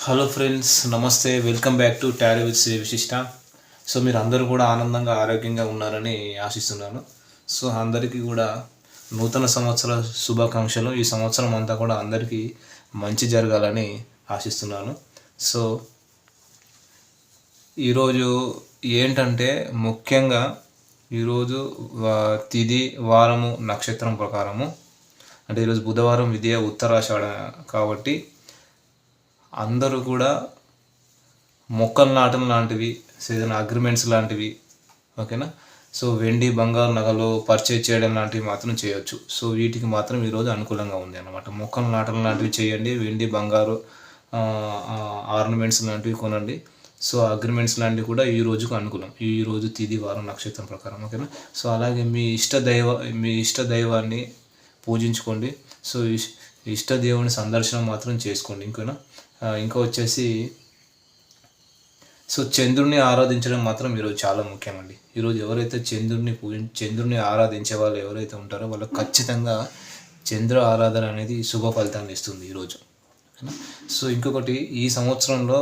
Hello friends, నమస్తే. Welcome back to Tally with Shri Vishishta. So మీరు అందరూ కూడా ఆనందంగా ఆరోగ్యంగా ఉన్నారని ఆశిస్తున్నాను. సో అందరికీ కూడా నూతన సంవత్సర శుభాకాంక్షలు. ఈ సంవత్సరం అంతా కూడా అందరికీ మంచి జరగాలని ఆశిస్తున్నాను. సో ఈరోజు ఏంటంటే ముఖ్యంగా ఈరోజు తిథి వారము నక్షత్రం ప్రకారము అంటే ఈరోజు బుధవారం విద్య ఉత్తరాషాఢ కాబట్టి అందరూ కూడా మొక్కలు నాటం లాంటివి, ఏదైనా అగ్రిమెంట్స్ లాంటివి, ఓకేనా. సో వెండి బంగారు నగలు పర్చేజ్ చేయడం లాంటివి మాత్రం చేయొచ్చు. సో వీటికి మాత్రం ఈరోజు అనుకూలంగా ఉంది అన్నమాట. మొక్కలు నాటం లాంటివి చేయండి, వెండి బంగారు ఆర్నమెంట్స్ లాంటివి కొనండి. సో అగ్రిమెంట్స్ లాంటివి కూడా ఈ రోజుకు అనుకూలం, ఈ రోజు తిథి వారం నక్షత్రం ప్రకారం, ఓకేనా. సో అలాగే మీ ఇష్ట దైవాన్ని పూజించుకోండి. సో ఇష్ట దేవుని సందర్శనం మాత్రం చేసుకోండి. ఇంకా వచ్చేసి సో చంద్రుడిని ఆరాధించడం మాత్రం ఈరోజు చాలా ముఖ్యమండి. ఈరోజు ఎవరైతే చంద్రుడిని ఆరాధించే వాళ్ళు ఎవరైతే ఉంటారో వాళ్ళకి ఖచ్చితంగా చంద్ర ఆరాధన అనేది శుభ ఫలితాన్ని ఇస్తుంది ఈరోజు. సో ఇంకొకటి, ఈ సంవత్సరంలో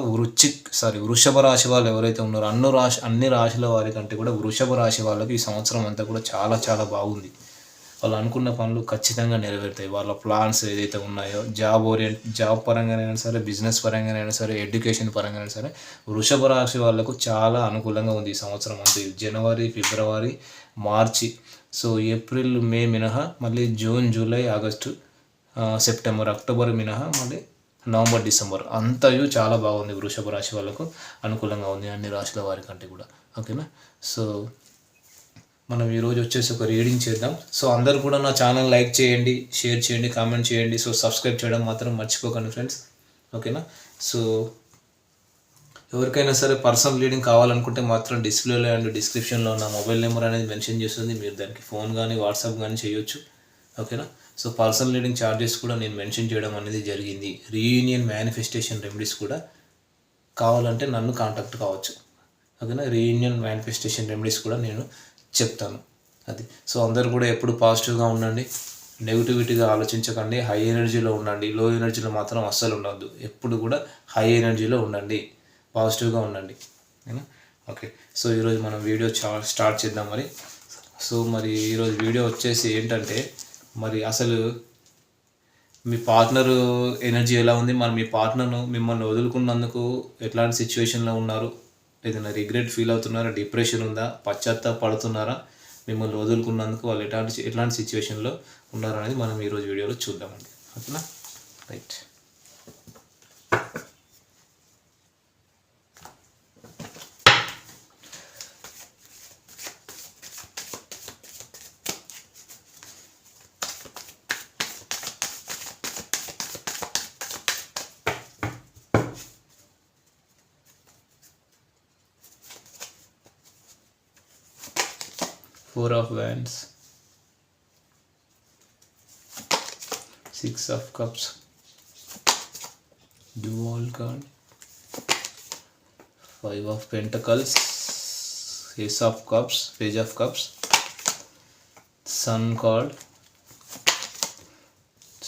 వృషభ రాశి వాళ్ళు ఎవరైతే ఉన్నారో అన్ని రాశుల వారి కంటే కూడా వృషభ రాశి వాళ్ళకి ఈ సంవత్సరం అంతా కూడా చాలా చాలా బాగుంది. వాళ్ళు అనుకున్న పనులు ఖచ్చితంగా నెరవేరుతాయి. వాళ్ళ ప్లాన్స్ ఏదైతే ఉన్నాయో జాబ్ పరంగానైనా సరే, బిజినెస్ పరంగానైనా సరే, ఎడ్యుకేషన్ పరంగానైనా సరే, వృషభ రాశి వాళ్ళకు చాలా అనుకూలంగా ఉంది ఈ సంవత్సరం అంతా. జనవరి, ఫిబ్రవరి, మార్చి, సో ఏప్రిల్, మే మినహా, మళ్ళీ June, July, August, September, October మినహా, మళ్ళీ నవంబర్, డిసెంబర్ అంతయు చాలా బాగుంది. వృషభ రాశి వాళ్ళకు అనుకూలంగా ఉంది అన్ని రాశుల వారి కంటే కూడా, ఓకేనా. సో మనం ఈరోజు వచ్చేసి ఒక రీడింగ్ చేద్దాం. సో అందరూ కూడా నా ఛానల్ లైక్ చేయండి, షేర్ చేయండి, కామెంట్ చేయండి. సో సబ్స్క్రైబ్ చేయడం మాత్రం మర్చిపోకండి ఫ్రెండ్స్, ఓకేనా. సో ఎవరికైనా సరే పర్సనల్ రీడింగ్ కావాలనుకుంటే మాత్రం డిస్ప్లేలో అండ్ డిస్క్రిప్షన్లో నా మొబైల్ నెంబర్ అనేది మెన్షన్ చేస్తుంది. మీరు దానికి ఫోన్ కానీ వాట్సాప్ కానీ చేయొచ్చు, ఓకేనా. సో పర్సనల్ రీడింగ్ ఛార్జెస్ కూడా నేను మెన్షన్ చేయడం అనేది జరిగింది. రీయూనియన్ మేనిఫెస్టేషన్ రెమెడీస్ కూడా కావాలంటే నన్ను కాంటాక్ట్ కావచ్చు, ఓకేనా. రీయూనియన్ మేనిఫెస్టేషన్ రెమెడీస్ కూడా నేను చెప్తాను అది. సో అందరూ కూడా ఎప్పుడు పాజిటివ్గా ఉండండి, నెగిటివిటీగా ఆలోచించకండి, హై ఎనర్జీలో ఉండండి. లో ఎనర్జీలో మాత్రం అస్సలు ఉండవద్దు. ఎప్పుడు కూడా హై ఎనర్జీలో ఉండండి, పాజిటివ్గా ఉండండి, ఓకే. సో ఈరోజు మనం వీడియో స్టార్ట్ చేద్దాం మరి. సో ఈరోజు వీడియో వచ్చేసి ఏంటంటే, మరి అసలు మీ పార్ట్నర్ ఎనర్జీ ఎలా ఉంది, మీ పార్ట్నర్ను మిమ్మల్ని వదులుకున్నందుకు ఎట్లాంటి సిచ్యువేషన్లో ఉన్నారు, ఏదైనా రిగ్రెట్ ఫీల్ అవుతున్నారా, డిప్రెషన్ ఉందా, పశ్చాత్తాపడుతున్నారా, మిమ్మల్ని వదులుకున్నందుకు వాళ్ళు ఎట్లాంటి సిచ్యువేషన్లో ఉన్నారో అనేది మనం ఈరోజు వీడియోలో చూద్దామండి, ఓకేనా. Right. 4 of Wands, 6 of Cups, Dual card, 5 of Pentacles, Ace of Cups, Page of Cups, Sun card,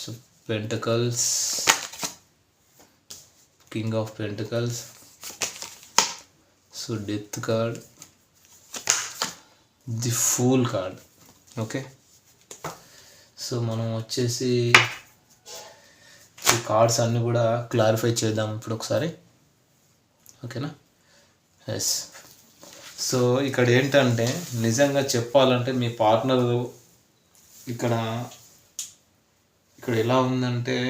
so Pentacles, King of Pentacles, so Death card, the fool card, okay. So మనం వచ్చేసి ఈ కార్డ్స్ అన్నీ కూడా clarify చేద్దాం ఇప్పుడు ఒకసారి, ఓకేనా. Yes. So ఇక్కడ ఏంటంటే, నిజంగా చెప్పాలంటే మీ పార్ట్నర్ ఇక్కడ ఎలా ఉందంటే,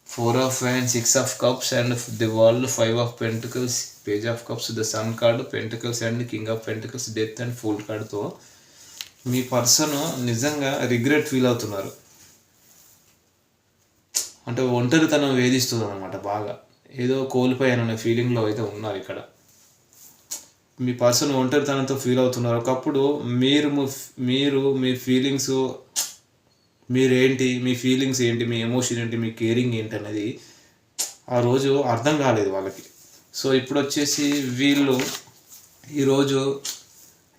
4 of Wands, 6 of Cups and the world, 5 of Pentacles, Page of Cups, the sun card, pentacles and king of pentacles, death and fool కార్డ్తో మీ పర్సన్ నిజంగా రిగ్రెట్ ఫీల్ అవుతున్నారు. అంటే ఒంటరితనం వేధిస్తుంది అనమాట బాగా. ఏదో కోల్పోయాననే ఫీలింగ్లో అయితే ఉన్నారు ఇక్కడ. మీ పర్సన్ ఒంటరితనంతో ఫీల్ అవుతున్నారు. ఒకప్పుడు మీరు మీ ఫీలింగ్స్, మీరేంటి, మీ ఫీలింగ్స్ ఏంటి, మీ ఎమోషన్ ఏంటి, మీ కేరింగ్ ఏంటి అనేది ఆ రోజు అర్థం కాలేదు వాళ్ళకి. సో ఇప్పుడు వచ్చేసి వీళ్ళు ఈరోజు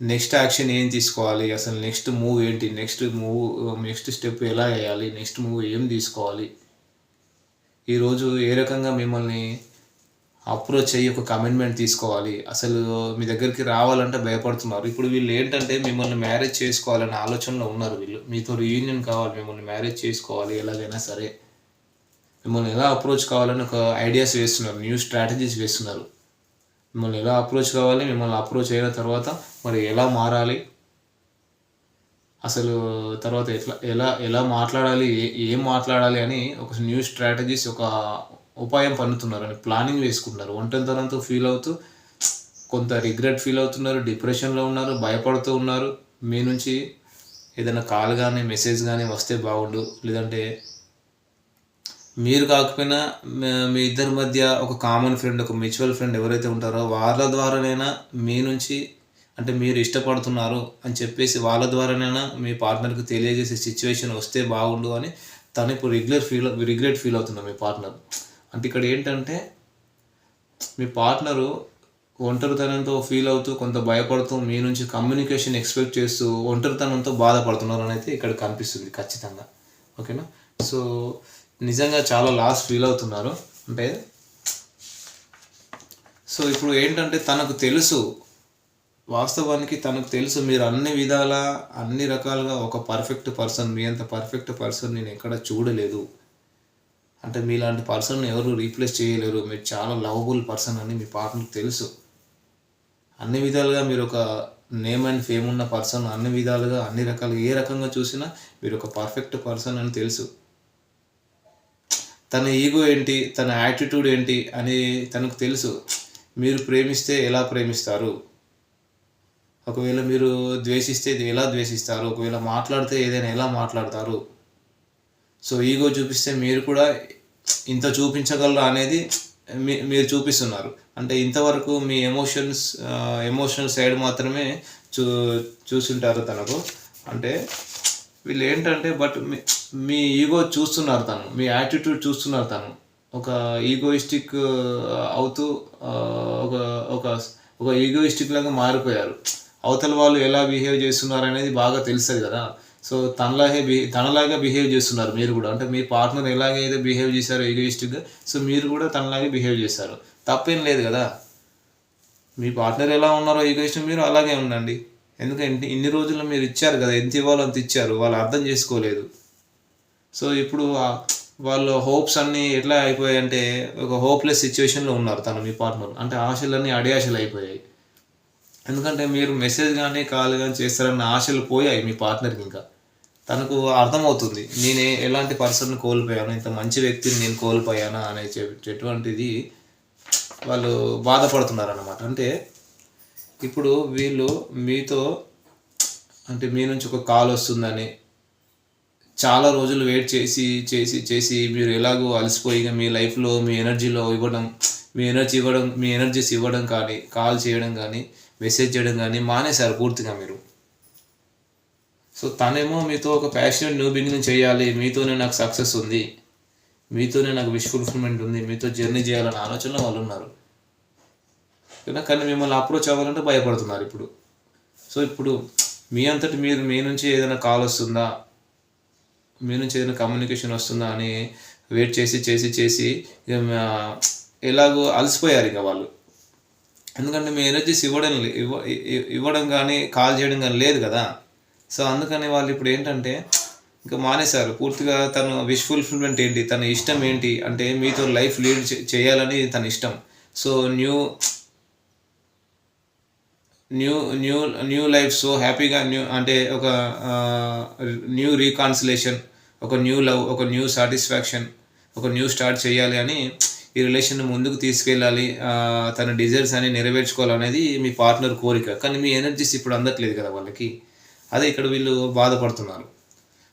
నెక్స్ట్ యాక్షన్ ఏం తీసుకోవాలి, అసలు నెక్స్ట్ మూవ్ ఏంటి, నెక్స్ట్ స్టెప్ ఎలా వేయాలి, నెక్స్ట్ మూవ్ ఏం తీసుకోవాలి, ఈరోజు ఏ రకంగా మిమ్మల్ని అప్రోచ్ అయ్యి ఒక కమిట్మెంట్ తీసుకోవాలి. అసలు మీ దగ్గరికి రావాలంటే భయపడుతున్నారు. ఇప్పుడు వీళ్ళు ఏంటంటే మిమ్మల్ని మ్యారేజ్ చేసుకోవాలనే ఆలోచనలో ఉన్నారు వీళ్ళు. మీతో రీయూనియన్ కావాలి, మిమ్మల్ని మ్యారేజ్ చేసుకోవాలి ఎలాగైనా సరే. మిమ్మల్ని ఎలా అప్రోచ్ కావాలని ఒక ఐడియాస్ వేస్తున్నారు, న్యూ స్ట్రాటజీస్ వేస్తున్నారు. మిమ్మల్ని ఎలా అప్రోచ్ కావాలి, మిమ్మల్ని అప్రోచ్ అయిన తర్వాత మరి ఎలా మారాలి, అసలు తర్వాత ఎట్లా ఎలా ఎలా మాట్లాడాలి, ఏం మాట్లాడాలి అని ఒక న్యూ స్ట్రాటజీస్, ఒక ఉపాయం పన్నుతున్నారు అని ప్లానింగ్ వేసుకుంటున్నారు. ఒంటరితనంతో ఫీల్ అవుతూ కొంత రిగ్రెట్ ఫీల్ అవుతున్నారు, డిప్రెషన్లో ఉన్నారు, భయపడుతూ ఉన్నారు. మీ నుంచి ఏదైనా కాల్ కానీ మెసేజ్ కానీ వస్తే బాగుండు, లేదంటే మీరు కాకపోయినా మీ ఇద్దరి మధ్య ఒక కామన్ ఫ్రెండ్, ఒక మ్యూచువల్ ఫ్రెండ్ ఎవరైతే ఉంటారో వాళ్ళ ద్వారానైనా మీ నుంచి, అంటే మీరు ఇష్టపడుతున్నారు అని చెప్పేసి వాళ్ళ ద్వారానైనా మీ పార్ట్నర్కి తెలియజేసే సిచ్యువేషన్ వస్తే బాగుండు అని తను ఇప్పుడు రిగ్రెట్ ఫీల్ అవుతున్నారు మీ పార్ట్నర్. అంటే ఇక్కడ ఏంటంటే మీ పార్ట్నరు ఒంటరితనంతో ఫీల్ అవుతూ కొంత భయపడుతూ మీ నుంచి కమ్యూనికేషన్ ఎక్స్పెక్ట్ చేస్తూ ఒంటరితనంతో బాధపడుతున్నారు అని అయితే ఇక్కడ కనిపిస్తుంది ఖచ్చితంగా. ఓకేనా? సో నిజంగా చాలా లాస్ ఫీల్ అవుతున్నారు. అంటే సో ఇప్పుడు ఏంటంటే తనకు తెలుసు, వాస్తవానికి తనకు తెలుసు మీరు అన్ని విధాల అన్ని రకాలుగా ఒక పర్ఫెక్ట్ పర్సన్, మీ అంత పర్ఫెక్ట్ పర్సన్ నేను ఎక్కడ చూడలేదు. అంటే మీలాంటి పర్సన్ ఎవరు రీప్లేస్ చేయలేరు, మీరు చాలా లవబుల్ పర్సన్ అని మీ పార్ట్నర్కి తెలుసు. అన్ని విధాలుగా మీరు ఒక నేమ్ అండ్ ఫేమ్ ఉన్న పర్సన్, అన్ని విధాలుగా అన్ని రకాలుగా ఏ రకంగా చూసినా మీరు ఒక పర్ఫెక్ట్ పర్సన్ అని తెలుసు. తన ఈగో ఏంటి, తన యాటిట్యూడ్ ఏంటి అని తనకు తెలుసు. మీరు ప్రేమిస్తే ఎలా ప్రేమిస్తారు, ఒకవేళ మీరు ద్వేషిస్తే ఎలా ద్వేషిస్తారు, ఒకవేళ మాట్లాడితే ఏదైనా ఎలా మాట్లాడతారు. సో ఈగో చూపిస్తే మీరు కూడా ఇంత చూపించగలరా అనేది మీరు చూపిస్తున్నారు. అంటే ఇంతవరకు మీ ఎమోషనల్ సైడ్ మాత్రమే చూసుంటారు తనకు. అంటే వీళ్ళు ఏంటంటే బట్ మీ ఈగో చూస్తున్నారు, తను మీ యాటిట్యూడ్ చూస్తున్నారు. తను ఒక ఈగోయిస్టిక్ అవుతూ ఒక ఒక ఒక ఈగోయిస్టిక్ లాగా మారిపోయారు. అవతల వాళ్ళు ఎలా బిహేవ్ చేస్తున్నారు అనేది బాగా తెలుస్తుంది కదా. సో తనలాగా బిహేవ్ చేస్తున్నారు మీరు కూడా. అంటే మీ పార్ట్నర్ ఎలాగైతే బిహేవ్ చేశారో ఈగోయిస్టిక్గా, సో మీరు కూడా తనలాగే బిహేవ్ చేశారు. తప్పేం లేదు కదా. మీ పార్ట్నర్ ఎలా ఉన్నారో ఈగోయిస్టిక్, మీరు అలాగే ఉండండి. ఎందుకంటే ఇన్ని రోజుల్లో మీరు ఇచ్చారు కదా, ఎంత ఇవ్వాలో అంత ఇచ్చారు, వాళ్ళు అర్థం చేసుకోలేదు. సో ఇప్పుడు వాళ్ళ హోప్స్ అన్నీ ఎట్లా అయిపోయాయంటే ఒక హోప్లెస్ సిచ్యువేషన్లో ఉన్నారు తను, మీ పార్ట్నర్. అంటే ఆశలన్నీ అడియాశలు అయిపోయాయి. ఎందుకంటే మీరు మెసేజ్ కానీ కాల్ కానీ చేస్తారన్న ఆశలు పోయాయి మీ పార్ట్నర్కి. ఇంకా తనకు అర్థమవుతుంది నేను ఎలాంటి పర్సన్ని కోల్పోయాను, ఇంత మంచి వ్యక్తిని నేను కోల్పోయానా అనేటువంటిది వాళ్ళు బాధపడుతున్నారు అన్నమాట. అంటే ఇప్పుడు వీళ్ళు మీతో, అంటే మీ నుంచి ఒక కాల్ వస్తుందని చాలా రోజులు వెయిట్ చేసి చేసి చేసి మీరు ఎలాగో అలసిపోయి మీ లైఫ్లో మీ ఎనర్జీస్ ఇవ్వడం కానీ, కాల్ చేయడం కానీ, మెసేజ్ చేయడం కానీ మానేశారు పూర్తిగా మీరు. సో తనేమో మీతో ఒక ప్యాషనెట్ న్యూ బిగినింగ్ చేయాలి, మీతోనే నాకు సక్సెస్ ఉంది, మీతోనే నాకు విష్ ఫుల్ఫిల్మెంట్ ఉంది, మీతో జర్నీ చేయాలనే ఆలోచనలో వాళ్ళు ఉన్నారు. కానీ మిమ్మల్ని అప్రోచ్ అవ్వాలంటే భయపడుతున్నారు ఇప్పుడు. సో ఇప్పుడు మీ అంతటి మీరు మీ నుంచి ఏదైనా కాల్ వస్తుందా, మీ నుంచి ఏదైనా కమ్యూనికేషన్ వస్తుందా అని వెయిట్ చేసి చేసి చేసి ఎలాగో అలసిపోయారు ఇక వాళ్ళు. ఎందుకంటే మీ ఎనర్జీస్ ఇవ్వడం కానీ కాల్ చేయడం కానీ లేదు కదా. సో అందుకని వాళ్ళు ఇప్పుడు ఏంటంటే ఇంకా మానేశారు పూర్తిగా. తను విష్ ఫుల్ఫిల్మెంట్ ఏంటి, తన ఇష్టం ఏంటి అంటే మీతో లైఫ్ లీడ్ చేయాలని తన ఇష్టం. సో న్యూ లైఫ్, సో హ్యాపీగా అంటే ఒక న్యూ రీకాన్సిలేషన్, ఒక న్యూ లవ్, ఒక న్యూ సాటిస్ఫాక్షన్, ఒక న్యూ స్టార్ట్ చేయాలి అని ఈ రిలేషన్ ముందుకు తీసుకెళ్ళాలి, తన డిజైర్స్ అని నెరవేర్చుకోవాలనేది మీ పార్ట్నర్ కోరిక. కానీ మీ ఎనర్జీస్ ఇప్పుడు అందట్లేదు కదా వాళ్ళకి. అదే ఇక్కడ వీళ్ళు బాధపడుతున్నారు.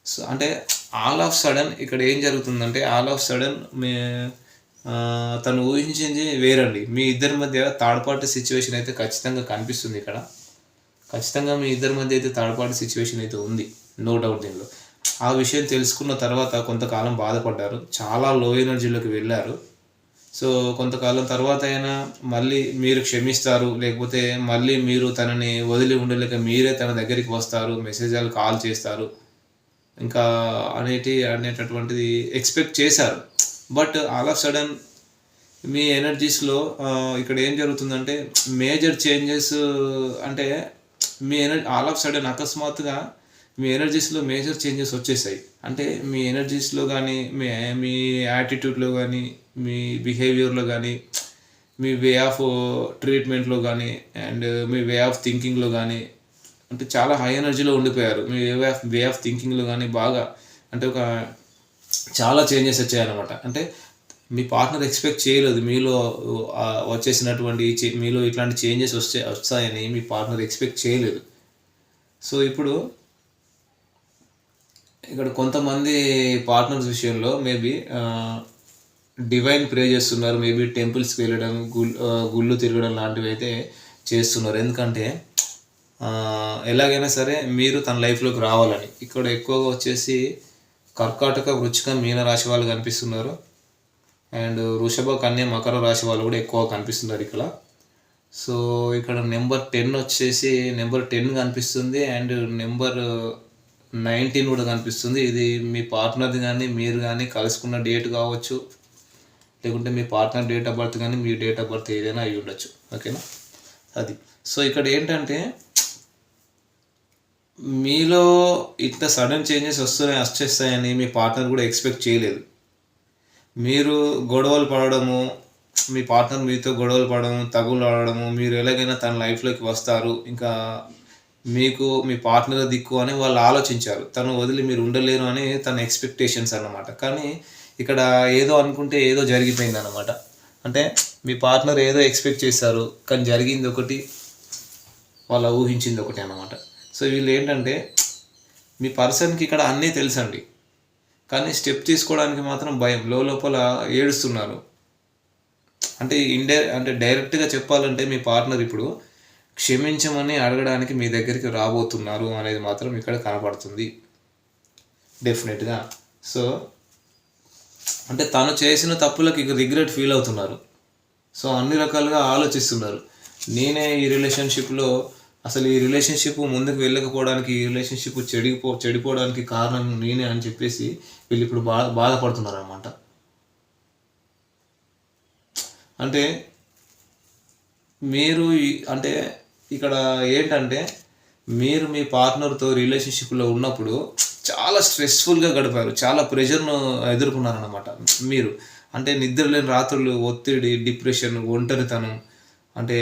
సో అంటే ఆల్ ఆఫ్ సడన్ ఇక్కడ ఏం జరుగుతుందంటే తను ఊహించింది వేరండి. మీ ఇద్దరి మధ్య థర్డ్ పార్టీ సిచ్యువేషన్ అయితే ఖచ్చితంగా కనిపిస్తుంది ఇక్కడ. ఖచ్చితంగా మీ ఇద్దరి మధ్య అయితే థర్డ్ పార్టీ సిచ్యువేషన్ అయితే ఉంది, నో డౌట్ దీనిలో. ఆ విషయం తెలుసుకున్న తర్వాత కొంతకాలం బాధపడ్డారు, చాలా లో ఎనర్జీలోకి వెళ్ళారు. సో కొంతకాలం తర్వాత అయినా మళ్ళీ మీరు క్షమిస్తారు, లేకపోతే మళ్ళీ మీరు తనని వదిలి ఉండలేక మీరే తన దగ్గరికి వస్తారు, మెసేజ్లు కాల్ చేస్తారు ఇంకా అనేటటువంటిది ఎక్స్పెక్ట్ చేశారు. బట్ ఆల్ ఆఫ్ సడన్ మీ ఎనర్జీస్లో ఇక్కడ ఏం జరుగుతుందంటే మేజర్ చేంజెస్, అంటే మీ ఎనర్జీ ఆల్ ఆఫ్ సడన్ అకస్మాత్తుగా మీ ఎనర్జీస్లో మేజర్ చేంజెస్ వచ్చేసాయి. అంటే మీ ఎనర్జీస్లో కానీ, మీ మీ యాటిట్యూడ్లో కానీ, మీ బిహేవియర్లో కానీ, మీ వే ఆఫ్ ట్రీట్మెంట్లో కానీ, అండ్ మీ వే ఆఫ్ థింకింగ్లో కానీ, అంటే చాలా హై ఎనర్జీలో ఉండిపోయారు. మీ వే ఆఫ్ థింకింగ్లో కానీ బాగా, అంటే ఒక చాలా చేంజెస్ వచ్చాయన్నమాట. అంటే మీ పార్ట్నర్ ఎక్స్పెక్ట్ చేయలేదు మీలో వచ్చేసినటువంటి మీలో ఇట్లాంటి చేంజెస్ వస్తాయని మీ పార్ట్నర్ ఎక్స్పెక్ట్ చేయలేదు. సో ఇప్పుడు ఇక్కడ కొంతమంది పార్ట్నర్స్ విషయంలో మేబీ డివైన్ ప్రే చేస్తున్నారు, మేబీ టెంపుల్స్కి వెళ్ళడం, గుళ్ళు తిరగడం లాంటివి అయితే చేస్తున్నారు. ఎందుకంటే ఎలాగైనా సరే మీరు తన లైఫ్లోకి రావాలని. ఇక్కడ ఎక్కువగా వచ్చేసి కర్కాటక, వృచ్చిక, మీన రాశి వాళ్ళు కనిపిస్తున్నారు. అండ్ వృషభ, కన్య, మకర రాశి వాళ్ళు కూడా ఎక్కువ కనిపిస్తున్నారు ఇక్కడ. సో ఇక్కడ నెంబర్ 10 వచ్చేసి నెంబర్ 10 కనిపిస్తుంది, అండ్ నెంబర్ 19 కూడా కనిపిస్తుంది. ఇది మీ పార్ట్నర్ది కానీ, మీరు కానీ కలుసుకున్న డేట్ కావచ్చు, లేకుంటే మీ పార్ట్నర్ డేట్ ఆఫ్ బర్త్ కానీ, మీ డేట్ ఆఫ్ బర్త్ ఏదైనా అయి ఉండొచ్చు. ఓకేనా, అది. సో ఇక్కడ ఏంటంటే మీలో ఇంత సడన్ చేంజెస్ వచ్చేస్తాయని మీ పార్ట్నర్ కూడా ఎక్స్పెక్ట్ చేయలేదు. మీరు గొడవలు పడడము, మీ పార్ట్నర్ మీతో గొడవలు పడడము, తగులు ఆడడము, మీరు ఎలాగైనా తన లైఫ్లోకి వస్తారు, ఇంకా మీకు మీ పార్ట్నర్ దిక్కు అని వాళ్ళు ఆలోచించారు. తను వదిలి మీరు ఉండలేరు అని తన ఎక్స్పెక్టేషన్స్ అన్నమాట. కానీ ఇక్కడ ఏదో అనుకుంటే ఏదో జరిగిపోయింది అన్నమాట. అంటే మీ పార్ట్నర్ ఏదో ఎక్స్పెక్ట్ చేశారు, కానీ జరిగింది ఒకటి, వాళ్ళ ఊహించింది ఒకటి అన్నమాట. సో వీళ్ళు ఏంటంటే మీ పర్సన్కి ఇక్కడ అన్నీ తెలుసండి, కానీ స్టెప్ తీసుకోవడానికి మాత్రం భయం, లోపల ఏడుస్తున్నారు. అంటే డైరెక్ట్గా చెప్పాలంటే మీ పార్ట్నర్ ఇప్పుడు క్షమించమని అడగడానికి మీ దగ్గరికి రాబోతున్నారు అనేది మాత్రం ఇక్కడ కనపడుతుంది డెఫినెట్గా. సో అంటే తను చేసిన తప్పులకి రిగ్రెట్ ఫీల్ అవుతున్నారు. సో అన్ని రకాలుగా ఆలోచిస్తున్నారు. నేనే ఈ రిలేషన్షిప్లో, అసలు ఈ రిలేషన్షిప్ ముందుకు వెళ్ళకపోవడానికి, ఈ రిలేషన్షిప్ చెడిపోవడానికి కారణం నేనే అని చెప్పేసి వీళ్ళు ఇప్పుడు బాధపడుతున్నారు అన్నమాట. అంటే మీరు అంటే ఇక్కడ ఏంటంటే మీరు మీ పార్ట్నర్తో రిలేషన్షిప్లో ఉన్నప్పుడు చాలా స్ట్రెస్ఫుల్గా గడిపారు, చాలా ప్రెషర్ను ఎదుర్కొన్నారన్నమాట. మీరు అంటే నిద్రలేని రాత్రులు, ఒత్తిడి, డిప్రెషన్, ఒంటరితనం, అంటే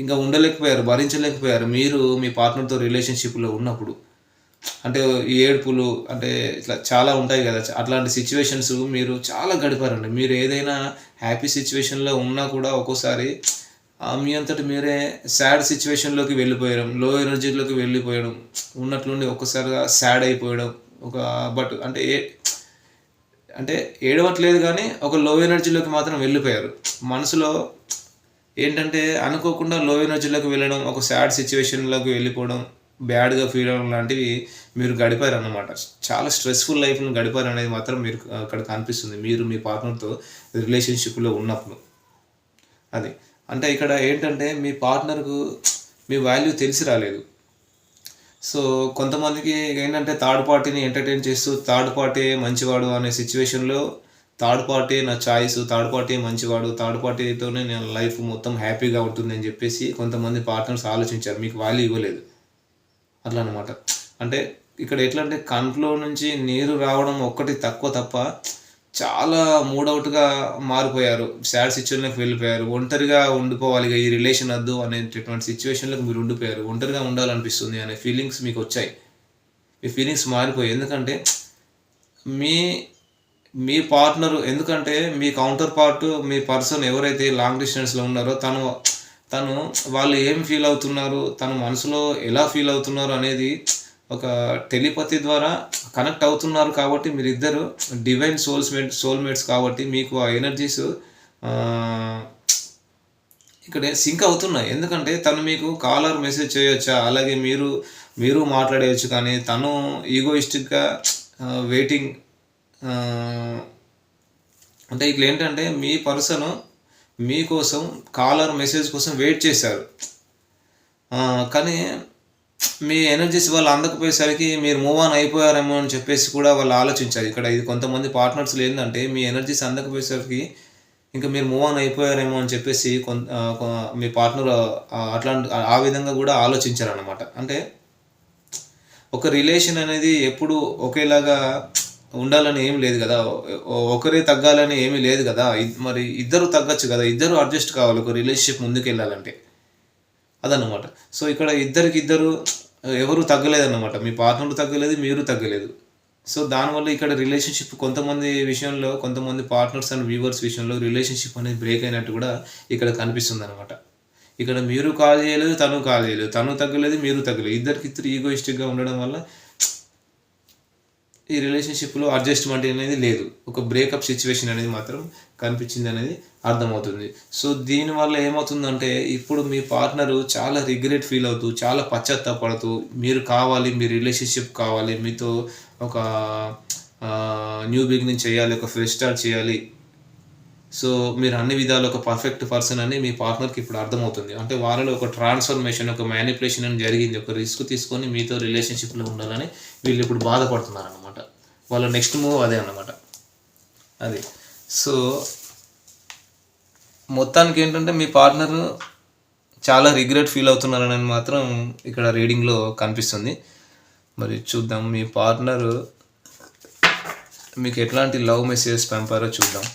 ఇంకా ఉండలేకపోయారు, భరించలేకపోయారు మీరు మీ పార్ట్నర్తో రిలేషన్షిప్లో ఉన్నప్పుడు. అంటే ఏడుపులు, అంటే ఇట్లా చాలా ఉంటాయి కదా, అట్లాంటి సిచ్యువేషన్స్ మీరు చాలా గడిపారండి. మీరు ఏదైనా హ్యాపీ సిచ్యువేషన్లో ఉన్నా కూడా ఒక్కోసారి మీ అంతటి మీరే సాడ్ సిచ్యువేషన్లోకి వెళ్ళిపోయడం, లో ఎనర్జీలోకి వెళ్ళిపోయడం, ఉన్నట్లుండి ఒక్కసారిగా సాడ్ అయిపోయడం. బట్ అంటే ఏడవట్లేదు కానీ ఒక లో ఎనర్జీలోకి మాత్రం వెళ్ళిపోయారు. మనసులో ఏంటంటే అనుకోకుండా లో ఎనర్జీలోకి వెళ్ళడం, ఒక సాడ్ సిచ్యువేషన్లోకి వెళ్ళిపోవడం, బ్యాడ్గా ఫీల్ అవ్వడం లాంటివి మీరు గడిపారు అన్నమాట. చాలా స్ట్రెస్ఫుల్ లైఫ్ను గడిపారు అనేది మాత్రం మీరు అక్కడ కనిపిస్తుంది, మీరు మీ పార్ట్నర్తో రిలేషన్షిప్లో ఉన్నప్పుడు. అది అంటే ఇక్కడ ఏంటంటే మీ పార్ట్నర్కు మీ వాల్యూ తెలిసి రాలేదు. సో కొంతమందికి ఏంటంటే థర్డ్ పార్టీని ఎంటర్టైన్ చేస్తూ థర్డ్ పార్టీ మంచివాడు అనే సిచ్యువేషన్లో థర్డ్ పార్టీ నా చాయిస్, థర్డ్ పార్టీ మంచివాడు, థర్డ్ పార్టీతోనే నేను లైఫ్ మొత్తం హ్యాపీగా ఉంటుంది అని చెప్పేసి కొంతమంది పార్ట్నర్స్ ఆలోచించారు, మీకు వాల్యూ ఇవ్వలేదు అట్లా అనమాట. అంటే ఇక్కడ ఎట్లా అంటే కంట్లో నుంచి నీరు రావడం ఒక్కటి తక్కువ తప్ప చాలా మూడౌట్గా మారిపోయారు, సాడ్ సిచ్యువేషన్లోకి వెళ్ళిపోయారు, ఒంటరిగా ఉండిపోవాలి, ఈ రిలేషన్ వద్దు అనేటటువంటి సిచ్యువేషన్లోకి మీరు ఉండిపోయారు, ఒంటరిగా ఉండాలనిపిస్తుంది అనే ఫీలింగ్స్ మీకు వచ్చాయి. ఈ ఫీలింగ్స్ మారిపోయాయి ఎందుకంటే మీ పార్ట్నరు, ఎందుకంటే మీ కౌంటర్ పార్ట్, మీ పర్సన్ ఎవరైతే లాంగ్ డిస్టెన్స్లో ఉన్నారో తను వాళ్ళు ఏం ఫీల్ అవుతున్నారు, తన మనసులో ఎలా ఫీల్ అవుతున్నారు అనేది ఒక టెలిపతి ద్వారా కనెక్ట్ అవుతున్నారు. కాబట్టి మీరిద్దరు డివైన్ సోల్మేట్స్ కాబట్టి మీకు ఆ ఎనర్జీస్ ఇక్కడ సింక్ అవుతున్నాయి. ఎందుకంటే తను మీకు కాలర్ మెసేజ్ చేయొచ్చా, అలాగే మీరు మాట్లాడేయచ్చు, కానీ తను ఈగోయిస్టిక్గా వెయిటింగ్, అంటే ఇట్లా ఏంటంటే మీ పర్సన్ మీకోసం కాలర్ మెసేజ్ కోసం వెయిట్ చేశారు, కానీ మీ ఎనర్జీస్ వాళ్ళు అందకపోయేసరికి మీరు మూవ్ ఆన్ అయిపోయారేమో అని చెప్పేసి కూడా వాళ్ళు ఆలోచించారు. ఇక్కడ ఇది కొంతమంది పార్ట్నర్స్లో ఏంటంటే మీ ఎనర్జీస్ అందకపోయేసరికి ఇంకా మీరు మూవ్ ఆన్ అయిపోయారేమో అని చెప్పేసి మీ పార్ట్నర్ అట్లాంటి ఆ విధంగా కూడా ఆలోచించారన్నమాట. అంటే ఒక రిలేషన్ అనేది ఎప్పుడు ఒకేలాగా ఉండాలని ఏం లేదు కదా, ఒకరే తగ్గాలని ఏమీ లేదు కదా. మరి ఇద్దరు తగ్గచ్చు కదా, ఇద్దరు అడ్జస్ట్ కావాలి ఒక రిలేషన్షిప్ ముందుకు వెళ్ళాలంటే, అదన్నమాట. సో ఇక్కడ ఇద్దరు ఎవరు తగ్గలేదన్నమాట, మీ పార్ట్నర్ తగ్గలేదు, మీరు తగ్గలేదు. సో దానివల్ల ఇక్కడ రిలేషన్షిప్ కొంతమంది విషయంలో, కొంతమంది పార్ట్నర్స్ అండ్ వ్యూవర్స్ విషయంలో రిలేషన్షిప్ అనేది బ్రేక్ అయినట్టు కూడా ఇక్కడ కనిపిస్తుంది అనమాట. ఇక్కడ మీరు కాల్ చేయలేదు, తను కాల్ చేయలేదు, తను తగ్గలేదు, మీరు తగ్గలేదు, ఇద్దరు ఈగోయిస్టిక్గా ఉండడం వల్ల ఈ రిలేషన్షిప్లో అడ్జస్ట్మెంట్ అనేది లేదు, ఒక బ్రేకప్ సిచ్యువేషన్ అనేది మాత్రం కనిపించింది అనేది అర్థమవుతుంది. సో దీనివల్ల ఏమవుతుందంటే ఇప్పుడు మీ పార్ట్నరు చాలా రిగ్రెట్ ఫీల్ అవుతూ, చాలా పశ్చాత్తాపడుతూ, మీరు కావాలి, మీ రిలేషన్షిప్ కావాలి, మీతో ఒక న్యూ బిగినింగ్ చేయాలి, ఒక ఫ్రెష్ స్టార్ట్ చేయాలి, సో మీరు అన్ని విధాలు ఒక పర్ఫెక్ట్ పర్సన్ అని మీ పార్ట్నర్కి ఇప్పుడు అర్థమవుతుంది. అంటే వాళ్ళలో ఒక ట్రాన్స్ఫర్మేషన్, ఒక మ్యానిపులేషన్ అని జరిగింది, ఒక రిస్క్ తీసుకొని మీతో రిలేషన్షిప్లో ఉండాలని వీళ్ళు ఇప్పుడు బాధపడుతున్నారు అనమాట. వాళ్ళ నెక్స్ట్ మూవ్ అదే అన్నమాట. అది సో మొత్తానికి ఏంటంటే మీ పార్ట్నర్ చాలా రిగ్రెట్ ఫీల్ అవుతున్నారని మాత్రం ఇక్కడ రీడింగ్లో కనిపిస్తుంది. మరి చూద్దాం మీ పార్ట్నర్ మీకు ఎట్లాంటి లవ్ మెసేజెస్ పంపారో చూద్దాం.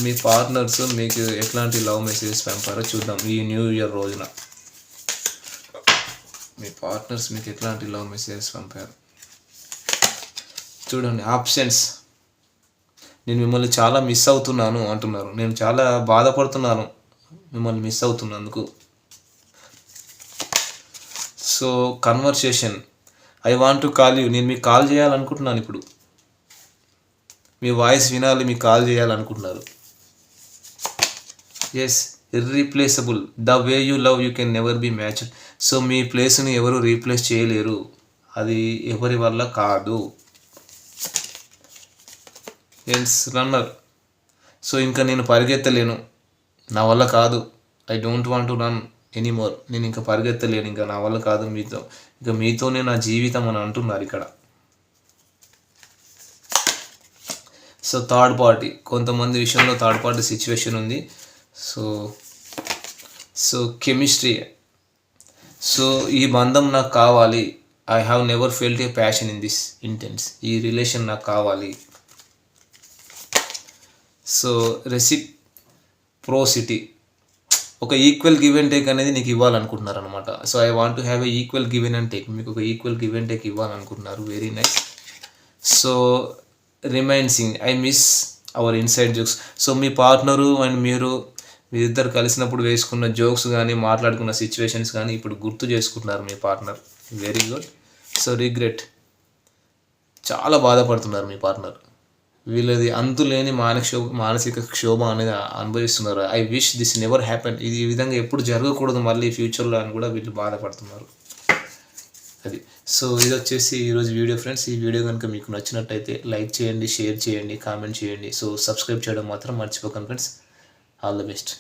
మీ పార్ట్నర్స్ మీకు ఎట్లాంటి లవ్ మెసేజెస్ పంపారో చూద్దాం ఈ న్యూ ఇయర్ రోజున. మీ పార్ట్నర్స్ మీకు ఎట్లాంటి లవ్ మెసేజెస్ పంపారు చూడండి. ఆప్షన్స్. నేను మిమ్మల్ని చాలా మిస్ అవుతున్నాను అంటున్నారు, నేను చాలా బాధపడుతున్నాను మిమ్మల్ని మిస్ అవుతున్నందుకు. So conversation, I want to call you, నేను మీకు కాల్ చేయాలనుకుంటున్నాను, ఇప్పుడు మీ వాయిస్ వినాలి, మీకు కాల్ చేయాలనుకుంటున్నారు. Yes, irreplaceable, the way you love you can never be matched. So మీ ప్లేస్ని ఎవరు రీప్లేస్ చేయలేరు, అది ఎవరి వల్ల కాదు. ఎన్స్, రన్నర్. సో ఇంకా నేను పరిగెత్తలేను, నా వల్ల కాదు, I don't want to run anymore, నేను ఇంకా పరిగెత్తలేను, ఇంకా నా వల్ల కాదు, మీతోనే నా జీవితం అని అంటున్నారు ఇక్కడ. సో థర్డ్ పార్టీ, కొంతమంది విషయంలో థర్డ్ పార్టీ సిచ్యువేషన్ ఉంది. So chemistry. సో ఈ బంధం నాకు కావాలి, I have never felt a passion in this intense, ఈ రిలేషన్ నాకు కావాలి. సో రెసిప్రోసిటీ, ఒక ఈక్వల్ గివ్ అండ్ టేక్ అనేది నీకు ఇవ్వాలనుకుంటున్నారు అనమాట. So I want to have a equal give and take, మీకు ఒక ఈక్వల్ గివ్ అండ్ టేక్ ఇవ్వాలనుకుంటున్నారు. Very nice. So reminiscing, I miss our inside jokes. So మీ పార్ట్నరు అండ్ మీరిద్దరు కలిసినప్పుడు వేసుకున్న జోక్స్ కానీ, మాట్లాడుకున్న సిచ్యువేషన్స్ కానీ ఇప్పుడు గుర్తు చేసుకుంటున్నారు మీ partner. Very good. So regret, చాలా బాధపడుతున్నారు మీ పార్ట్నర్, వీళ్ళది అంతులేని మానసిక క్షోభ అనేది అనుభవిస్తున్నారు. I wish this never happen, ఇది ఈ విధంగా ఎప్పుడు జరగకూడదు మళ్ళీ ఫ్యూచర్లో అని కూడా వీళ్ళు బాధపడుతున్నారు. అది. సో ఇది వచ్చేసి ఈరోజు వీడియో ఫ్రెండ్స్. ఈ వీడియో కనుక మీకు నచ్చినట్టయితే లైక్ చేయండి, షేర్ చేయండి, కామెంట్ చేయండి. సో సబ్స్క్రైబ్ చేయడం మాత్రం మర్చిపోకండి ఫ్రెండ్స్. All the best.